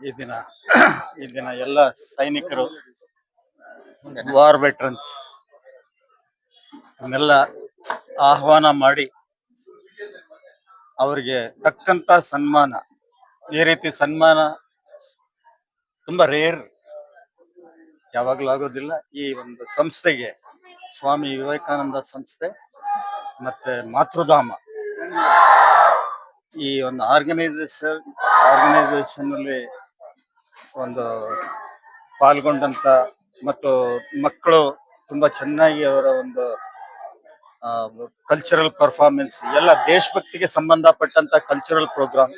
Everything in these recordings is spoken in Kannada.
ಈ ದಿನ ಈ ದಿನ ಎಲ್ಲ ಸೈನಿಕರು, ವಾರ್ ವೆಟ್ರನ್ಸ್ ಅನ್ನೆಲ್ಲ ಆಹ್ವಾನ ಮಾಡಿ ಅವರಿಗೆ ತಕ್ಕಂತ ಸನ್ಮಾನ. ಈ ರೀತಿ ಸನ್ಮಾನ ತುಂಬಾ ರೇರ್, ಯಾವಾಗ್ಲೂ ಆಗೋದಿಲ್ಲ. ಈ ಒಂದು ಸಂಸ್ಥೆಗೆ, ಸ್ವಾಮಿ ವಿವೇಕಾನಂದ ಸಂಸ್ಥೆ ಮತ್ತೆ ಮಾತೃಧಾಮ, ಈ ಒಂದು ಆರ್ಗನೈಸೇಷನ್ ಅಲ್ಲಿ ಒಂದು ಪಾಲ್ಗೊಂಡಂತ ಮತ್ತು ಮಕ್ಕಳು ತುಂಬಾ ಚೆನ್ನಾಗಿ ಅವರ ಒಂದು ಕಲ್ಚರಲ್ ಪರ್ಫಾರ್ಮೆನ್ಸ್, ಎಲ್ಲ ದೇಶಭಕ್ತಿಗೆ ಸಂಬಂಧಪಟ್ಟಂತ ಕಲ್ಚರಲ್ ಪ್ರೋಗ್ರಾಮ್,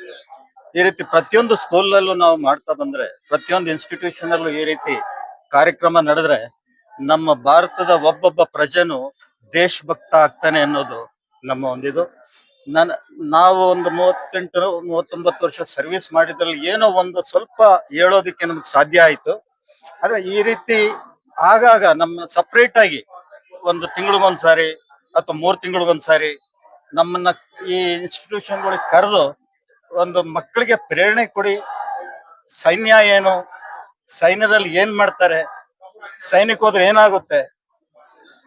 ಈ ರೀತಿ ಪ್ರತಿಯೊಂದು ಸ್ಕೂಲಲ್ಲೂ ನಾವು ಮಾಡ್ತಾ ಬಂದ್ರೆ, ಪ್ರತಿಯೊಂದು ಇನ್ಸ್ಟಿಟ್ಯೂಷನ್ ಅಲ್ಲೂ ಈ ರೀತಿ ಕಾರ್ಯಕ್ರಮ ನಡೆದ್ರೆ ನಮ್ಮ ಭಾರತದ ಒಬ್ಬೊಬ್ಬ ಪ್ರಜೆನು ದೇಶಭಕ್ತ ಆಗ್ತಾನೆ ಅನ್ನೋದು ನಮ್ಮ ಒಂದಿದು. ನಾವು ಒಂದು 38-39 ವರ್ಷ ಸರ್ವಿಸ್ ಮಾಡಿದ್ರಲ್ಲಿ ಏನೋ ಒಂದು ಸ್ವಲ್ಪ ಹೇಳೋದಿಕ್ಕೆ ನಮ್ಗೆ ಸಾಧ್ಯ ಆಯ್ತು. ಆದ್ರೆ ಈ ರೀತಿ ಆಗಾಗ ನಮ್ಮ ಸಪ್ರೇಟ್ ಆಗಿ ಒಂದು ತಿಂಗಳಿಗೊಂದ್ಸಾರಿ ಅಥವಾ 3 ತಿಂಗಳಿಗೊಂದ್ಸಾರಿ ನಮ್ಮನ್ನ ಈ ಇನ್ಸ್ಟಿಟ್ಯೂಷನ್ಗಳಿಗೆ ಕರೆದು ಒಂದು ಮಕ್ಕಳಿಗೆ ಪ್ರೇರಣೆ ಕೊಡಿ. ಸೈನ್ಯ ಏನು, ಸೈನ್ಯದಲ್ಲಿ ಏನ್ ಮಾಡ್ತಾರೆ, ಸೈನಿಕ ಹೋದ್ರೆ ಏನಾಗುತ್ತೆ,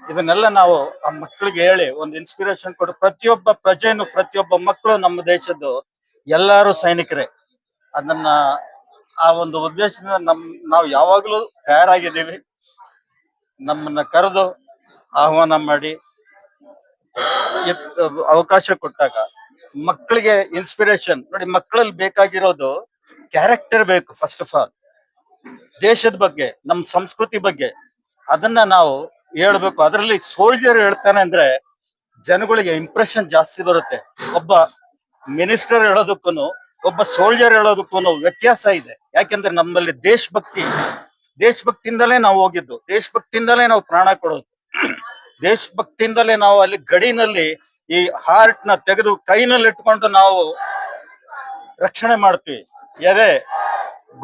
ಇದನ್ನೆಲ್ಲ ನಾವು ಆ ಮಕ್ಕಳಿಗೆ ಹೇಳಿ ಒಂದು ಇನ್ಸ್ಪಿರೇಷನ್ ಕೊಡು. ಪ್ರತಿಯೊಬ್ಬ ಪ್ರಜೆನು, ಪ್ರತಿಯೊಬ್ಬ ಮಕ್ಕಳು ನಮ್ಮ ದೇಶದ್ದು ಎಲ್ಲಾರು ಸೈನಿಕರೇ. ಅದನ್ನ ಆ ಒಂದು ಉದ್ದೇಶದಿಂದ ನಾವು ಯಾವಾಗ್ಲೂ ತಯಾರಾಗಿದ್ದೀವಿ. ನಮ್ಮನ್ನ ಕರೆದು ಆಹ್ವಾನ ಮಾಡಿ ಅವಕಾಶ ಕೊಟ್ಟಾಗ ಮಕ್ಕಳಿಗೆ ಇನ್ಸ್ಪಿರೇಷನ್ ನೋಡಿ. ಮಕ್ಕಳಲ್ಲಿ ಬೇಕಾಗಿರೋದು ಕ್ಯಾರೆಕ್ಟರ್ ಬೇಕು. ಫಸ್ಟ್ ಆಫ್ ಆಲ್ ದೇಶದ ಬಗ್ಗೆ, ನಮ್ಮ ಸಂಸ್ಕೃತಿ ಬಗ್ಗೆ ಅದನ್ನ ನಾವು ಹೇಳ್ಬೇಕು. ಅದರಲ್ಲಿ ಸೋಲ್ಜರ್ ಹೇಳ್ತಾನೆ ಅಂದ್ರೆ ಜನಗಳಿಗೆ ಇಂಪ್ರೆಷನ್ ಜಾಸ್ತಿ ಬರುತ್ತೆ. ಒಬ್ಬ ಮಿನಿಸ್ಟರ್ ಹೇಳೋದಕ್ಕೂ ಒಬ್ಬ ಸೋಲ್ಜರ್ ಹೇಳೋದಕ್ಕೂ ವ್ಯತ್ಯಾಸ ಇದೆ. ಯಾಕೆಂದ್ರೆ ನಮ್ಮಲ್ಲಿ ದೇಶಭಕ್ತಿಯಿಂದಲೇ ನಾವು ಹೋಗಿದ್ದು, ದೇಶಭಕ್ತಿಯಿಂದಲೇ ನಾವು ಪ್ರಾಣ ಕೊಡೋದು, ದೇಶಭಕ್ತಿಯಿಂದಲೇ ನಾವು ಅಲ್ಲಿ ಗಡಿನಲ್ಲಿ ಈ ಹಾರ್ಟ್ ನ ತೆಗೆದು ಕೈನಲ್ಲಿ ಇಟ್ಕೊಂಡು ನಾವು ರಕ್ಷಣೆ ಮಾಡ್ತೀವಿ. ಎದೆ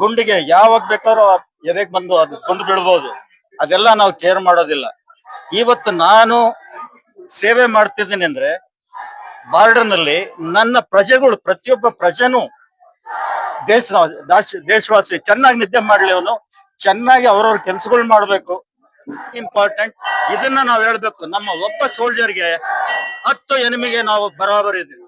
ಗುಂಡಿಗೆ ಯಾವಾಗ ಬೇಕಾದ್ರೂ ಎದೆಗೆ ಬಂದು ಅದು ಗುಂಡು ಬಿಡ್ಬೋದು. ಅದೆಲ್ಲ ನಾವು ಕೇರ್ ಮಾಡೋದಿಲ್ಲ. ಇವತ್ತು ನಾನು ಸೇವೆ ಮಾಡ್ತಿದ್ದೀನಿ ಅಂದ್ರೆ ಬಾರ್ಡರ್ ನಲ್ಲಿ ನನ್ನ ಪ್ರಜೆಗಳು, ಪ್ರತಿಯೊಬ್ಬ ಪ್ರಜೆನೂ ದೇಶವಾಸಿ ಚೆನ್ನಾಗಿ ನಿದ್ದೆ ಮಾಡ್ಲಿ, ಅವನು ಚೆನ್ನಾಗಿ ಅವ್ರವ್ರ ಕೆಲ್ಸಗಳು ಮಾಡ್ಬೇಕು. ಇಂಪಾರ್ಟೆಂಟ್. ಇದನ್ನ ನಾವು ಹೇಳ್ಬೇಕು. ನಮ್ಮ ಒಬ್ಬ ಸೋಲ್ಜರ್ಗೆ 10 ಎನಿಮಿಗೆ ನಾವು ಬರಾಬರ್ ಇದ್ದೀವಿ.